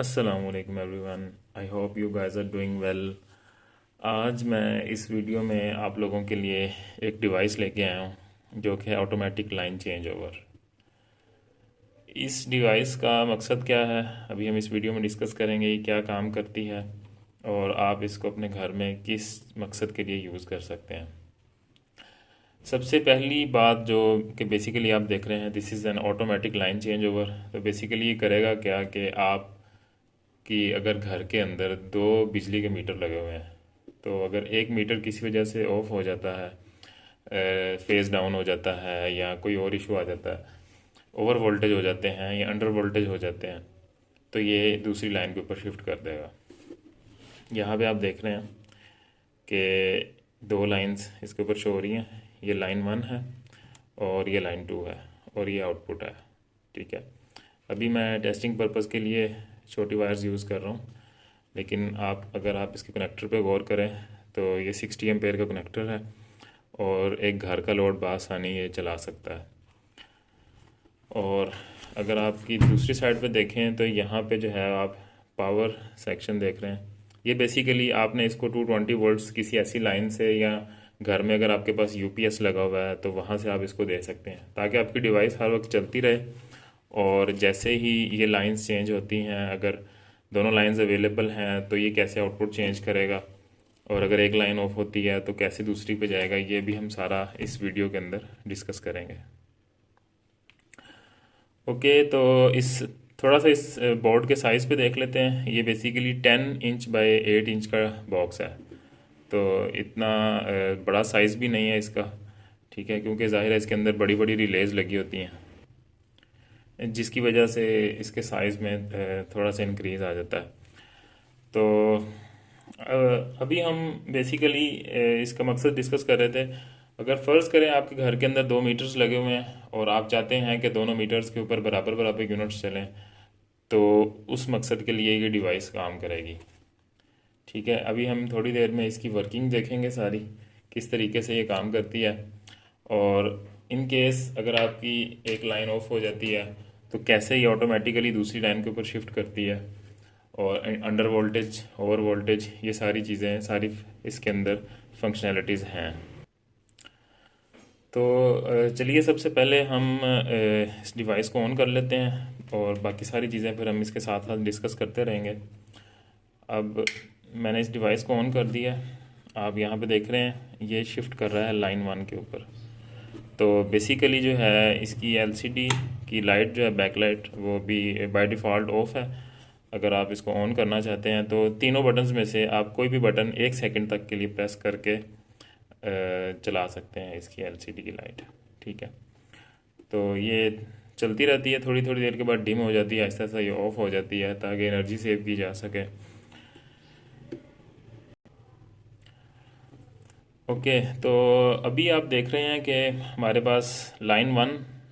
अस्सलामुअलैकुम everyone, I hope you guys are doing well. आज मैं इस वीडियो में आप लोगों के लिए एक डिवाइस लेके आया हूँ जो कि है ऑटोमेटिक लाइन चेंज ओवर। इस डिवाइस का मकसद क्या है अभी हम इस वीडियो में डिस्कस करेंगे, ये क्या काम करती है और आप इसको अपने घर में किस मकसद के लिए यूज़ कर सकते हैं। सबसे पहली बात जो कि बेसिकली आप देख रहे हैं, this is an automatic line change over. तो बेसिकली ये करेगा क्या कि आप कि अगर घर के अंदर दो बिजली के मीटर लगे हुए हैं तो अगर एक मीटर किसी वजह से ऑफ हो जाता है, फेज डाउन हो जाता है या कोई और इशू आ जाता है, ओवर वोल्टेज हो जाते हैं या अंडर वोल्टेज हो जाते हैं, तो ये दूसरी लाइन के ऊपर शिफ्ट कर देगा। यहाँ पे आप देख रहे हैं कि दो लाइंस इसके ऊपर शो हो रही हैं। ये लाइन 1 है और ये लाइन 2 है और ये आउटपुट है। ठीक है, अभी मैं टेस्टिंग पर्पज़ के लिए छोटी वायर्स यूज़ कर रहा हूँ, लेकिन अगर आप इसके कनेक्टर पे गौर करें तो ये 60 एम्पेयर का कनेक्टर है और एक घर का लोड बआसानी ये चला सकता है। और अगर आपकी दूसरी साइड पे देखें तो यहाँ पे जो है आप पावर सेक्शन देख रहे हैं। ये बेसिकली आपने इसको 220 वोल्ट्स किसी ऐसी लाइन से या घर में अगर आपके पास यूपीएस लगा हुआ है तो वहाँ से आप इसको दे सकते हैं ताकि आपकी डिवाइस हर वक्त चलती रहे। और जैसे ही ये लाइंस चेंज होती हैं, अगर दोनों लाइंस अवेलेबल हैं तो ये कैसे आउटपुट चेंज करेगा, और अगर एक लाइन ऑफ होती है तो कैसे दूसरी पे जाएगा, ये भी हम सारा इस वीडियो के अंदर डिस्कस करेंगे। ओके, तो इस थोड़ा सा इस बोर्ड के साइज़ पे देख लेते हैं। ये बेसिकली 10 इंच बाय 8 इंच का बॉक्स है, तो इतना बड़ा साइज़ भी नहीं है इसका। ठीक है, क्योंकि ज़ाहिर है इसके अंदर बड़ी बड़ी रिलेज लगी होती हैं जिसकी वजह से इसके साइज़ में थोड़ा सा इंक्रीज़ आ जाता है। तो अभी हम बेसिकली इसका मकसद डिस्कस कर रहे थे। अगर फ़र्ज़ करें आपके घर के अंदर दो मीटर्स लगे हुए हैं और आप चाहते हैं कि दोनों मीटर्स के ऊपर बराबर बराबर यूनिट्स चलें, तो उस मकसद के लिए ये डिवाइस काम करेगी। ठीक है, अभी हम थोड़ी देर में इसकी वर्किंग देखेंगे सारी, किस तरीके से ये काम करती है। और इन केस अगर आपकी एक लाइन ऑफ हो जाती है तो कैसे ये ऑटोमेटिकली दूसरी लाइन के ऊपर शिफ्ट करती है, और अंडर वोल्टेज ओवर वोल्टेज ये सारी चीज़ें सारी इसके अंदर फंक्शनैलिटीज़ हैं। तो चलिए सबसे पहले हम इस डिवाइस को ऑन कर लेते हैं और बाकी सारी चीज़ें फिर हम इसके साथ साथ डिस्कस करते रहेंगे। अब मैंने इस डिवाइस को ऑन कर दिया। आप यहाँ पे देख रहे हैं ये शिफ्ट कर रहा है लाइन 1 के ऊपर। तो बेसिकली जो है इसकी एलसीडी की लाइट जो है बैक लाइट वो भी बाय डिफ़ॉल्ट ऑफ है। अगर आप इसको ऑन करना चाहते हैं तो तीनों बटन्स में से आप कोई भी बटन 1 सेकंड तक के लिए प्रेस करके चला सकते हैं इसकी एलसीडी की लाइट। ठीक है, तो ये चलती रहती है, थोड़ी थोड़ी देर के बाद डिम हो जाती है, आहिस्ता आहिस्ता ये ऑफ हो जाती है ताकि एनर्जी सेव की जा सके। ओके, तो अभी आप देख रहे हैं कि हमारे पास लाइन 1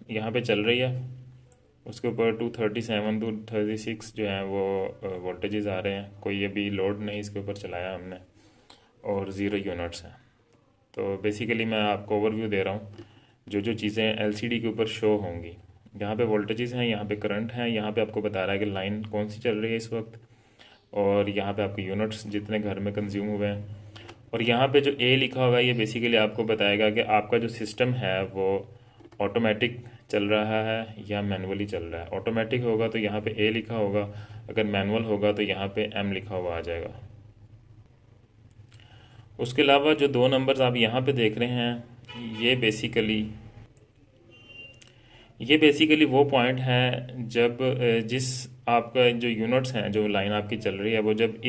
यहाँ पे चल रही है, उसके ऊपर 237 236 जो है वो वोल्टेजेस आ रहे हैं। कोई अभी लोड नहीं इसके ऊपर चलाया हमने, और ज़ीरो यूनिट्स हैं। तो बेसिकली मैं आपको ओवरव्यू दे रहा हूँ जो जो चीज़ें एलसीडी के ऊपर शो होंगी। यहाँ पे वोल्टेजेस हैं, यहाँ पे करंट हैं, यहाँ पे आपको बता रहा है कि लाइन कौन सी चल रही है इस वक्त, और यहाँ पे आपके यूनिट्स जितने घर में कंज्यूम हुए हैं। और यहाँ पे जो ए लिखा हुआ है ये बेसिकली आपको बताएगा कि आपका जो सिस्टम है वो ऑटोमेटिक चल रहा है या मैनुअली चल रहा है। ऑटोमेटिक होगा तो यहाँ पे ए लिखा होगा, अगर मैनुअल होगा तो यहाँ पे एम लिखा हुआ आ जाएगा। उसके अलावा जो दो नंबर्स आप यहाँ पे देख रहे हैं ये बेसिकली वो पॉइंट है जब जिस आपका जो यूनिट्स हैं, जो लाइन आपकी चल रही है, वो जब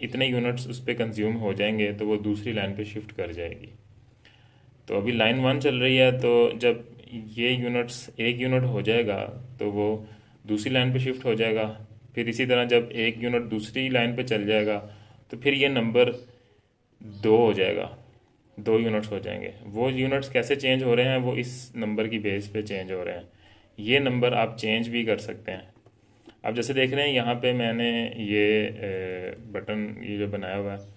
इतने यूनिट्स उस पर कंज्यूम हो जाएंगे तो वो दूसरी लाइन पे शिफ्ट कर जाएगी। तो अभी लाइन 1 चल रही है, तो जब ये यूनिट्स एक यूनिट हो जाएगा तो वो दूसरी लाइन पे शिफ्ट हो जाएगा। फिर इसी तरह जब एक यूनिट दूसरी लाइन पे चल जाएगा तो फिर ये नंबर 2 हो जाएगा, 2 यूनिट्स हो जाएंगे। वो यूनिट्स कैसे चेंज हो रहे हैं, वो इस नंबर की बेस पे चेंज हो रहे हैं। ये नंबर आप चेंज भी कर सकते हैं। आप जैसे देख रहे हैं यहाँ पे मैंने ये बटन ये जो बनाया हुआ है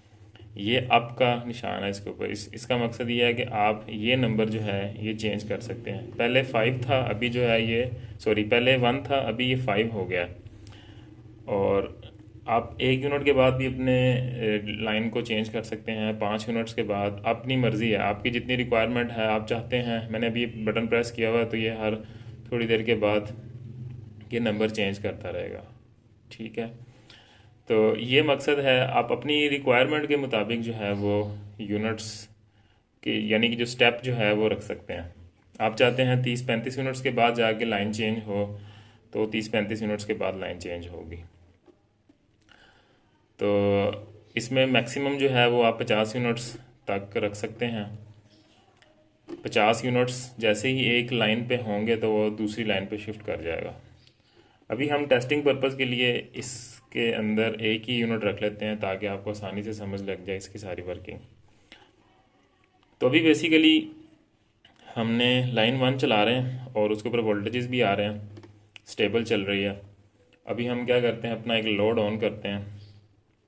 ये अप का निशान है इसके ऊपर। इसका मकसद ये है कि आप ये नंबर जो है ये चेंज कर सकते हैं। पहले 5 था, अभी जो है ये पहले 1 था, अभी ये 5 हो गया। और आप 1 यूनिट के बाद भी अपने लाइन को चेंज कर सकते हैं, 5 यूनिट्स के बाद। अपनी मर्ज़ी है, आपकी जितनी रिक्वायरमेंट है आप चाहते हैं। मैंने अभी बटन प्रेस किया हुआ है तो ये हर थोड़ी देर के बाद ये नंबर चेंज करता रहेगा। ठीक है, तो ये मकसद है, आप अपनी रिक्वायरमेंट के मुताबिक जो है वो यूनिट्स के यानी कि जो स्टेप जो है वो रख सकते हैं। आप चाहते हैं 30-35 यूनिट्स के बाद जाके लाइन चेंज हो, तो 30-35 यूनिट्स के बाद लाइन चेंज होगी। तो इसमें मैक्सिमम जो है वो आप 50 यूनिट्स तक रख सकते हैं। 50 यूनिट्स जैसे ही एक लाइन पे होंगे तो वो दूसरी लाइन पे शिफ्ट कर जाएगा। अभी हम टेस्टिंग पर्पज़ के लिए इसके अंदर एक ही यूनिट रख लेते हैं ताकि आपको आसानी से समझ लग जाए इसकी सारी वर्किंग। तो अभी बेसिकली हमने लाइन 1 चला रहे हैं और उसके ऊपर वोल्टेजेस भी आ रहे हैं, स्टेबल चल रही है। अभी हम क्या करते हैं, अपना एक लोड ऑन करते हैं।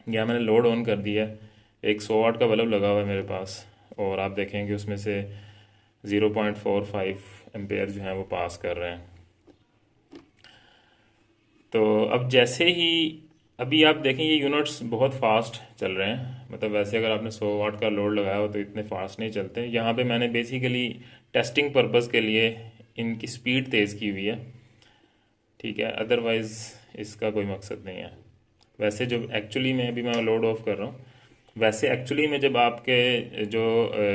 या मैंने लोड ऑन कर दिया है, एक 100 वाट का बल्ब लगा हुआ है मेरे पास, और आप देखेंगे उसमें से 0.45 एम्पेयर जो है वो पास कर रहे हैं। तो अब जैसे ही अभी आप देखें ये यूनिट्स बहुत फास्ट चल रहे हैं, मतलब वैसे अगर आपने 100 वाट का लोड लगाया हो तो इतने फास्ट नहीं चलते। यहाँ पे मैंने बेसिकली टेस्टिंग पर्पज़ के लिए इनकी स्पीड तेज़ की हुई है। ठीक है, अदरवाइज़ इसका कोई मकसद नहीं है। वैसे जो एक्चुअली में अभी मैं लोड ऑफ कर रहा हूँ, वैसे एक्चुअली में जब आपके जो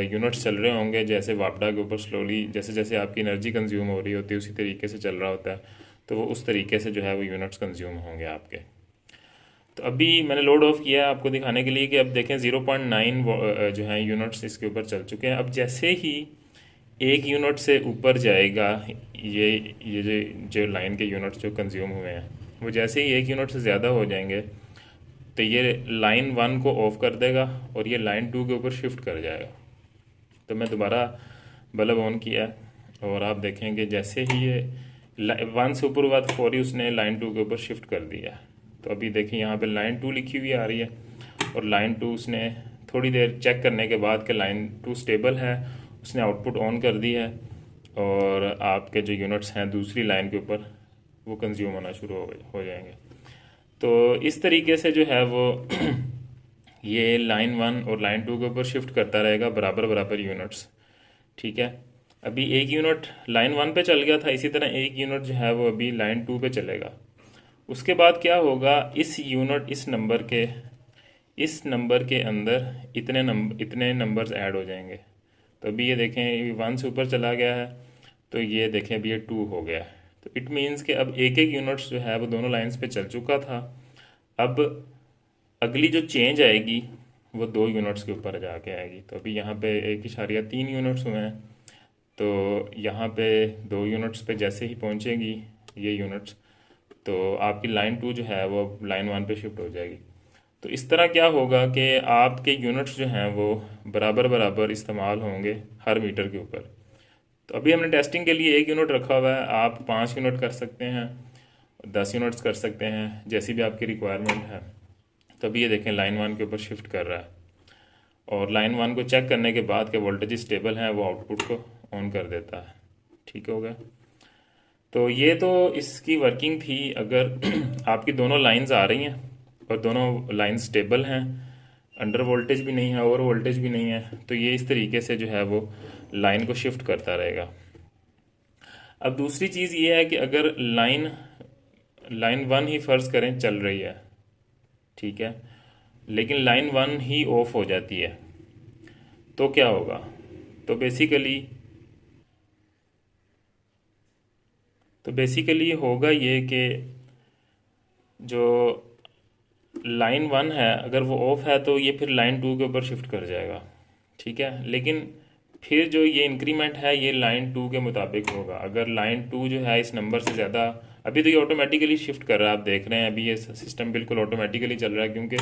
यूनिट्स चल रहे होंगे जैसे वापडा के ऊपर स्लोली जैसे जैसे आपकी एनर्जी कंज्यूम हो रही होती है उसी तरीके से चल रहा होता है, तो वो उस तरीके से जो है वो यूनिट्स कंज्यूम होंगे आपके। तो अभी मैंने लोड ऑफ किया आपको दिखाने के लिए कि अब देखें 0.9 जो है यूनिट्स इसके ऊपर चल चुके हैं। अब जैसे ही 1 यूनिट से ऊपर जाएगा ये जो लाइन के यूनिट्स जो कंज्यूम हुए हैं, वो जैसे ही 1 यूनिट से ज़्यादा हो जाएंगे तो ये लाइन 1 को ऑफ कर देगा और ये लाइन 2 के ऊपर शिफ्ट कर जाएगा। तो मैं दोबारा बल्ब ऑन किया और आप देखेंगे जैसे ही ये 1 से ऊपर हुआ तो फौरी उसने लाइन 2 के ऊपर शिफ्ट कर दिया। तो अभी देखिए यहाँ पे लाइन 2 लिखी हुई आ रही है और लाइन 2 उसने थोड़ी देर चेक करने के बाद कि लाइन 2 स्टेबल है, उसने आउटपुट ऑन कर दी है और आपके जो यूनिट्स हैं दूसरी लाइन के ऊपर वो कंज्यूम होना शुरू हो जाएंगे। तो इस तरीके से जो है वो ये लाइन 1 और लाइन 2 के ऊपर शिफ्ट करता रहेगा बराबर बराबर यूनिट्स। ठीक है, अभी 1 यूनिट लाइन 1 पे चल गया था, इसी तरह 1 यूनिट जो है वो अभी लाइन 2 पे चलेगा। उसके बाद क्या होगा, इस नंबर के अंदर इतने नंबर्स ऐड हो जाएंगे। तो अभी ये देखें 1 से ऊपर चला गया है, तो ये देखें अभी ये 2 हो गया है। तो इट मीन्स कि अब एक यूनिट्स जो है वो दोनों लाइंस पे चल चुका था। अब अगली जो चेंज आएगी वो 2 यूनिट्स के ऊपर जाके आएगी। तो अभी यहाँ पे 1.3 यूनिट्स हुए हैं, तो यहाँ पे 2 यूनिट्स पे जैसे ही पहुँचेगी ये यूनिट्स, तो आपकी लाइन 2 जो है वो लाइन 1 पे शिफ्ट हो जाएगी। तो इस तरह क्या होगा कि आपके यूनिट्स जो हैं वो बराबर बराबर इस्तेमाल होंगे हर मीटर के ऊपर। तो अभी हमने टेस्टिंग के लिए 1 यूनिट रखा हुआ है, आप 5 यूनिट कर सकते हैं, 10 यूनिट्स कर सकते हैं, जैसी भी आपकी रिक्वायरमेंट है। तो अभी ये देखें लाइन 1 के ऊपर शिफ्ट कर रहा है और लाइन 1 को चेक करने के बाद के वोल्टेज स्टेबल हैं वो आउटपुट को ऑन कर देता है। ठीक हो गया, तो ये तो इसकी वर्किंग थी। अगर आपकी दोनों लाइंस आ रही हैं और दोनों लाइंस स्टेबल हैं, अंडर वोल्टेज भी नहीं है, ओवर वोल्टेज भी नहीं है, तो ये इस तरीके से जो है वो लाइन को शिफ्ट करता रहेगा। अब दूसरी चीज़ ये है कि अगर लाइन 1 ही फ़र्ज़ करें चल रही है, ठीक है, लेकिन लाइन 1 ही ऑफ हो जाती है, तो क्या होगा। तो बेसिकली होगा ये कि जो लाइन 1 है अगर वो ऑफ है तो ये फिर लाइन 2 के ऊपर शिफ्ट कर जाएगा। ठीक है, लेकिन फिर जो ये इंक्रीमेंट है ये लाइन 2 के मुताबिक होगा। अगर लाइन 2 जो है इस नंबर से ज़्यादा, अभी तो ये ऑटोमेटिकली शिफ्ट कर रहा है, आप देख रहे हैं अभी ये सिस्टम बिल्कुल ऑटोमेटिकली चल रहा है क्योंकि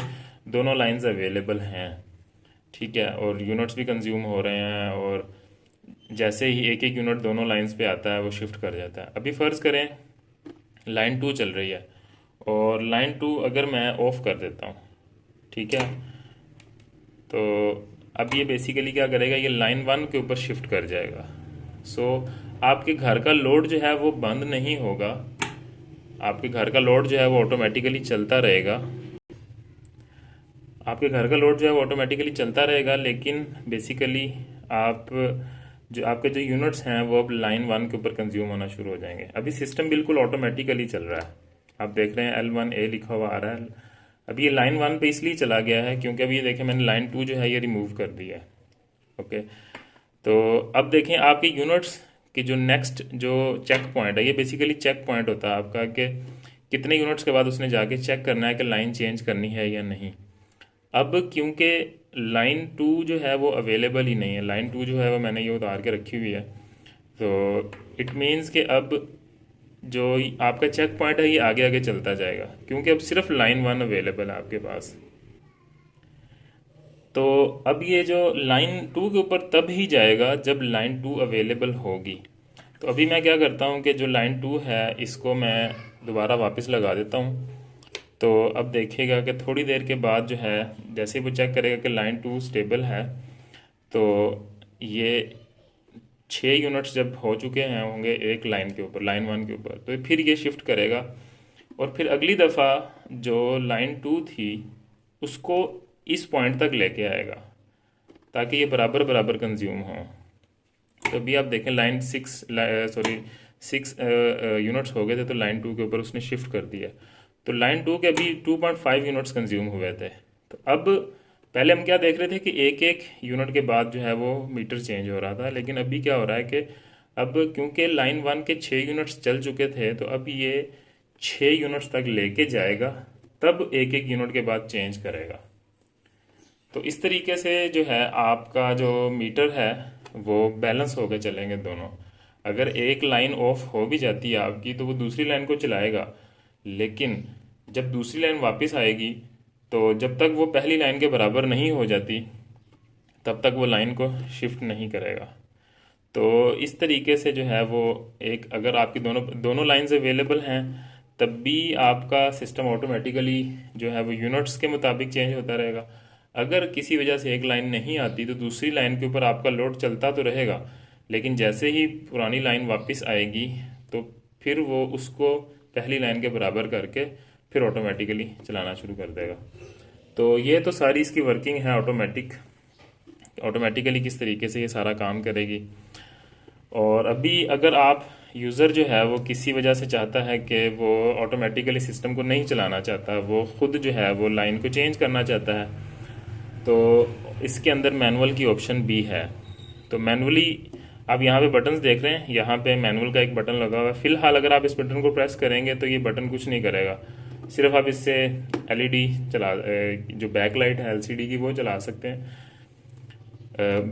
दोनों लाइंस अवेलेबल हैं। ठीक है, और यूनिट्स भी कंज्यूम हो रहे हैं और जैसे ही एक यूनिट दोनों लाइंस पे आता है वो शिफ्ट कर जाता है। अभी फ़र्ज़ करें लाइन 2 चल रही है और लाइन 2 अगर मैं ऑफ़ कर देता हूँ, ठीक है, तो अब ये बेसिकली क्या करेगा, ये लाइन 1 के ऊपर शिफ्ट कर जाएगा। सो आपके घर का लोड जो है वो बंद नहीं होगा, आपके घर का लोड जो है वो ऑटोमेटिकली चलता रहेगा। आपके घर का लोड जो है वो ऑटोमेटिकली चलता रहेगा, लेकिन बेसिकली आप जो आपके जो यूनिट्स हैं वो अब लाइन 1 के ऊपर कंज्यूम होना शुरू हो जाएंगे। अभी सिस्टम बिल्कुल ऑटोमेटिकली चल रहा है। आप देख रहे हैं L1A लिखा हुआ आ रहा है। अभी ये लाइन 1 पे इसलिए चला गया है क्योंकि अभी ये देखें मैंने लाइन 2 जो है ये रिमूव कर दी है। ओके, तो अब देखें आपके यूनिट्स की जो नेक्स्ट जो चेक पॉइंट है, ये बेसिकली चेक पॉइंट होता है आपका कि कितने यूनिट्स के बाद उसने जाके चेक करना है कि लाइन चेंज करनी है या नहीं। अब क्योंकि लाइन 2 जो है वो अवेलेबल ही नहीं है, लाइन 2 जो है वो मैंने ये उतार के रखी हुई है, तो इट मीन्स कि अब जो आपका चेक पॉइंट है ये आगे आगे चलता जाएगा, क्योंकि अब सिर्फ लाइन 1 अवेलेबल है आपके पास। तो अब ये जो लाइन 2 के ऊपर तब ही जाएगा जब लाइन 2 अवेलेबल होगी। तो अभी मैं क्या करता हूँ कि जो लाइन 2 है इसको मैं दोबारा वापस लगा देता हूँ। तो अब देखिएगा कि थोड़ी देर के बाद जो है जैसे ही वो चेक करेगा कि लाइन 2 स्टेबल है, तो ये 6 यूनिट्स जब हो चुके हैं होंगे एक लाइन के ऊपर, लाइन 1 के ऊपर, तो फिर ये शिफ्ट करेगा और फिर अगली दफ़ा जो लाइन 2 थी उसको इस पॉइंट तक लेके आएगा ताकि ये बराबर बराबर कंज्यूम हो। तो अभी आप देखें लाइन 6 यूनिट्स हो गए थे, तो लाइन 2 के ऊपर उसने शिफ्ट कर दिया। तो लाइन 2 के अभी 2.5 यूनिट्स कंज्यूम हुए थे। तो अब पहले हम क्या देख रहे थे कि एक एक यूनिट के बाद जो है वो मीटर चेंज हो रहा था, लेकिन अभी क्या हो रहा है कि अब क्योंकि लाइन 1 के 6 यूनिट्स चल चुके थे, तो अब ये 6 यूनिट्स तक लेके जाएगा, तब एक एक यूनिट के बाद चेंज करेगा। तो इस तरीके से जो है आपका जो मीटर है वो बैलेंस होकर चलेंगे दोनों। अगर एक लाइन ऑफ हो भी जाती है आपकी तो वो दूसरी लाइन को चलाएगा, लेकिन जब दूसरी लाइन वापस आएगी तो जब तक वो पहली लाइन के बराबर नहीं हो जाती तब तक वो लाइन को शिफ्ट नहीं करेगा। तो इस तरीके से जो है वो एक, अगर आपकी दोनों दोनों लाइंस अवेलेबल हैं तब भी आपका सिस्टम ऑटोमेटिकली जो है वो यूनिट्स के मुताबिक चेंज होता रहेगा। अगर किसी वजह से एक लाइन नहीं आती तो दूसरी लाइन के ऊपर आपका लोड चलता तो रहेगा, लेकिन जैसे ही पुरानी लाइन वापस आएगी तो फिर वो उसको पहली लाइन के बराबर करके फिर ऑटोमेटिकली चलाना शुरू कर देगा। तो ये तो सारी इसकी वर्किंग है ऑटोमेटिकली किस तरीके से ये सारा काम करेगी। और अभी अगर आप यूज़र जो है वो किसी वजह से चाहता है कि वो ऑटोमेटिकली सिस्टम को नहीं चलाना चाहता, वो खुद जो है वो लाइन को चेंज करना चाहता है, तो इसके अंदर मैनुअल की ऑप्शन भी है। तो मैनुअली आप यहाँ पे बटन्स देख रहे हैं, यहाँ पे मैनुअल का एक बटन लगा हुआ है। फिलहाल अगर आप इस बटन को प्रेस करेंगे तो ये बटन कुछ नहीं करेगा, सिर्फ आप इससे एलईडी चला, जो बैकलाइट है एलसीडी की वो चला सकते हैं।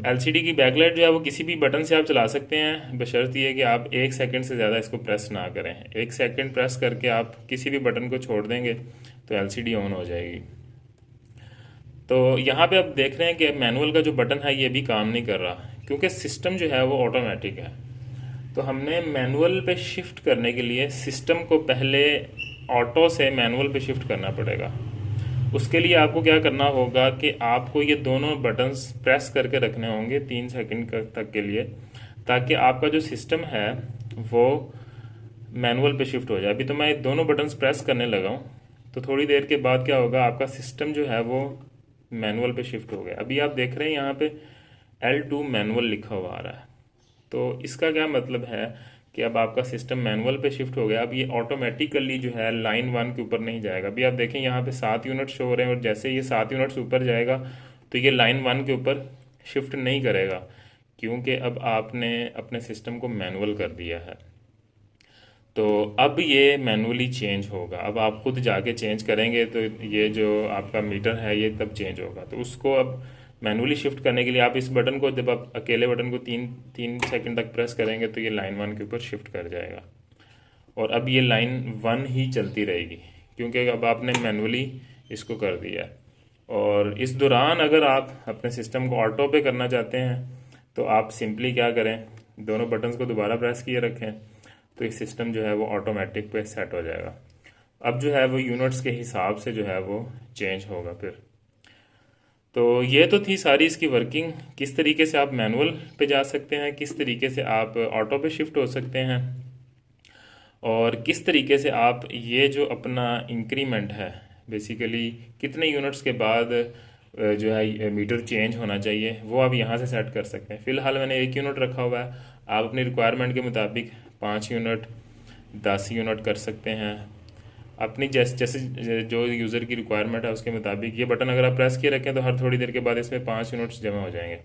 एलसीडी की बैकलाइट जो है वो किसी भी बटन से आप चला सकते हैं, बशर्ते ये कि आप 1 सेकंड से ज़्यादा इसको प्रेस ना करें। 1 सेकंड प्रेस करके आप किसी भी बटन को छोड़ देंगे तो एलसीडी ऑन हो जाएगी। तो यहाँ पे आप देख रहे हैं कि मैनुअल का जो बटन है ये भी काम नहीं कर रहा क्योंकि सिस्टम जो है वो ऑटोमेटिक है। तो हमने मैनुअल पे शिफ्ट करने के लिए सिस्टम को पहले ऑटो से मैनुअल पे शिफ्ट करना पड़ेगा। उसके लिए आपको क्या करना होगा कि आपको ये दोनों बटन्स प्रेस करके रखने होंगे 3 सेकंड तक के लिए, ताकि आपका जो सिस्टम है वो मैनुअल पे शिफ्ट हो जाए। अभी तो मैं दोनों बटन्स प्रेस करने लगा हूँ, तो थोड़ी देर के बाद क्या होगा, आपका सिस्टम जो है वो मैनुअल पे शिफ्ट हो गया। अभी आप देख रहे हैं यहाँ पे L2 मैनुअल लिखा हुआ आ रहा है। तो इसका क्या मतलब है कि अब आपका सिस्टम मैनुअल पे शिफ्ट हो गया। अब ये ऑटोमेटिकली जो है लाइन 1 के ऊपर नहीं जाएगा। अभी आप देखें यहाँ पे 7 यूनिट शो हो रहे हैं, और जैसे ये 7 यूनिट्स ऊपर जाएगा तो ये लाइन 1 के ऊपर शिफ्ट नहीं करेगा, क्योंकि अब आपने अपने सिस्टम को मैनुअल कर दिया है। तो अब ये मैनुअली चेंज होगा। अब आप खुद जाके चेंज करेंगे तो ये जो आपका मीटर है ये तब चेंज होगा। तो उसको अब मैनुअली शिफ्ट करने के लिए आप इस बटन को, जब आप अकेले बटन को 3 सेकंड तक प्रेस करेंगे तो ये लाइन 1 के ऊपर शिफ्ट कर जाएगा, और अब ये लाइन 1 ही चलती रहेगी क्योंकि अब आपने मैनुअली इसको कर दिया है। और इस दौरान अगर आप अपने सिस्टम को ऑटो पे करना चाहते हैं तो आप सिंपली क्या करें, दोनों बटन्स को दोबारा प्रेस किए रखें, तो ये सिस्टम जो है वो ऑटोमेटिक पे सेट हो जाएगा। अब जो है वो यूनिट्स के हिसाब से जो है वो चेंज होगा फिर। तो ये तो थी सारी इसकी वर्किंग, किस तरीके से आप मैनुअल पे जा सकते हैं, किस तरीके से आप ऑटो पे शिफ्ट हो सकते हैं। और किस तरीके से आप ये जो अपना इंक्रीमेंट है बेसिकली कितने यूनिट्स के बाद जो है मीटर चेंज होना चाहिए वो आप यहाँ से सेट कर सकते हैं। फ़िलहाल मैंने 1 यूनिट रखा हुआ है, आप अपनी रिक्वायरमेंट के मुताबिक 5 यूनिट 10 यूनिट कर सकते हैं अपनी जैसे जो यूज़र की रिक्वायरमेंट है उसके मुताबिक। ये बटन अगर आप प्रेस किए रखें तो हर थोड़ी देर के बाद इसमें 5 यूनिट्स जमा हो जाएंगे।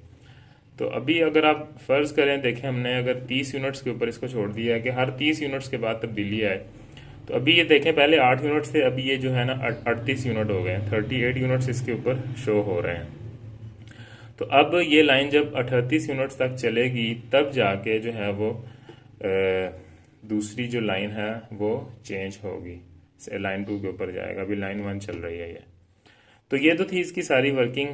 तो अभी अगर आप फ़र्ज़ करें, देखें हमने अगर 30 यूनिट्स के ऊपर इसको छोड़ दिया है कि हर 30 यूनिट्स के बाद तब्दीली आए, तो अभी ये देखें पहले 8 यूनिट थे, अभी ये जो है ना 38 यूनिट हो गए हैं, 38 यूनिट्स इसके ऊपर शो हो रहे हैं। तो अब ये लाइन जब 38 यूनिट्स तक चलेगी तब जाके जो है वो दूसरी जो लाइन है वो चेंज होगी, लाइन 2 के ऊपर जाएगा। अभी लाइन 1 चल रही है ये। तो ये तो थी इसकी सारी वर्किंग,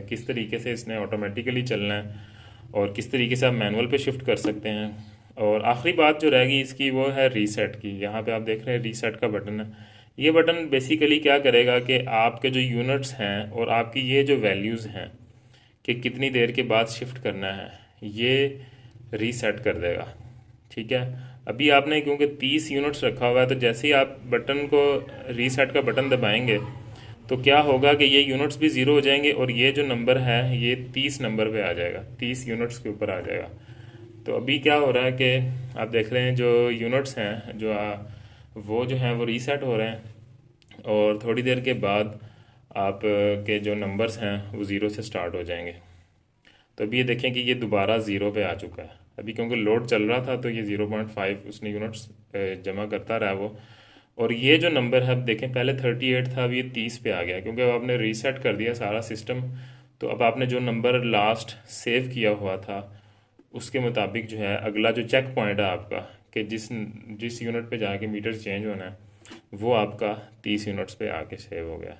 किस तरीके से इसने ऑटोमेटिकली चलना है और किस तरीके से आप मैनुअल पे शिफ्ट कर सकते हैं। और आखिरी बात जो रहेगी इसकी वो है रीसेट की। यहाँ पे आप देख रहे हैं रीसेट का बटन है। ये बटन बेसिकली क्या करेगा कि आपके जो यूनिट्स हैं और आपकी ये जो वैल्यूज़ हैं कि कितनी देर के बाद शिफ्ट करना है ये रीसेट कर देगा। ठीक है, अभी आपने क्योंकि 30 यूनिट्स रखा हुआ है तो जैसे ही आप बटन को रीसेट का बटन दबाएंगे तो क्या होगा कि ये यूनिट्स भी ज़ीरो हो जाएंगे और ये जो नंबर है ये 30 नंबर पे आ जाएगा, 30 यूनिट्स के ऊपर आ जाएगा। तो अभी क्या हो रहा है कि आप देख रहे हैं जो यूनिट्स हैं वो जो हैं वो रीसेट हो रहे हैं और थोड़ी देर के बाद आप के जो नंबर्स हैं वो ज़ीरो से स्टार्ट हो जाएंगे। तो अभी ये देखें कि ये दोबारा ज़ीरो पे आ चुका है। अभी क्योंकि लोड चल रहा था तो ये 0.5 उसने यूनिट्स जमा करता रहा वो। और ये जो नंबर है अब देखें पहले 38 था, अब ये 30 पे आ गया क्योंकि अब आपने रीसेट कर दिया सारा सिस्टम। तो अब आपने जो नंबर लास्ट सेव किया हुआ था उसके मुताबिक जो है अगला जो चेक पॉइंट है आपका कि जिस यूनिट पे जाके मीटर चेंज होना है वो आपका 30 यूनिट्स पे आके सेव हो गया।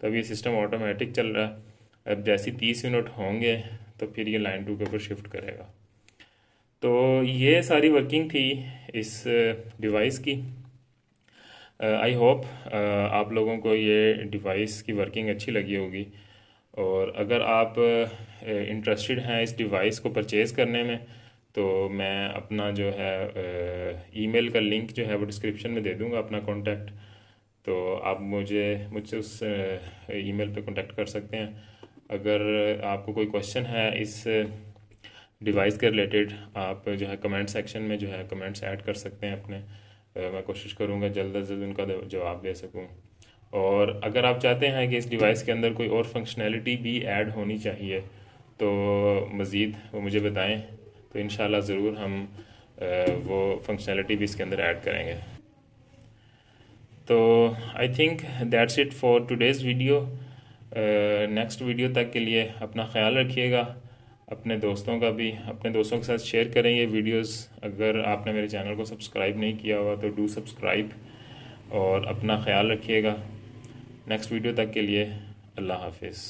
तो अब ये सिस्टम ऑटोमेटिक चल रहा है। अब जैसे 30 यूनिट होंगे तो फिर ये लाइन 2 के ऊपर शिफ्ट करेगा। तो ये सारी वर्किंग थी इस डिवाइस की। आई होप आप लोगों को ये डिवाइस की वर्किंग अच्छी लगी होगी। और अगर आप इंटरेस्टेड हैं इस डिवाइस को परचेज़ करने में तो मैं अपना जो है ईमेल का लिंक जो है वो डिस्क्रिप्शन में दे दूंगा, अपना कॉन्टैक्ट। तो आप मुझसे उस ईमेल पे कॉन्टैक्ट कर सकते हैं। अगर आपको कोई क्वेश्चन है इस डिवाइस के रिलेटेड आप जो है कमेंट सेक्शन में जो है कमेंट्स ऐड कर सकते हैं अपने। मैं कोशिश करूँगा जल्द से जल्द उनका जवाब दे सकूँ। और अगर आप चाहते हैं कि इस डिवाइस के अंदर कोई और फंक्शनैलिटी भी ऐड होनी चाहिए तो मज़ीद वो मुझे बताएं, तो इंशाल्लाह ज़रूर हम वो फंक्शनैलिटी भी इसके अंदर ऐड करेंगे। तो I think that's it for today's video. Next video तक के लिए अपना ख्याल रखिएगा, अपने दोस्तों के साथ शेयर करें ये वीडियोस। अगर आपने मेरे चैनल को सब्सक्राइब नहीं किया हुआ तो डू सब्सक्राइब और अपना ख्याल रखिएगा। नेक्स्ट वीडियो तक के लिए अल्लाह हाफिज़।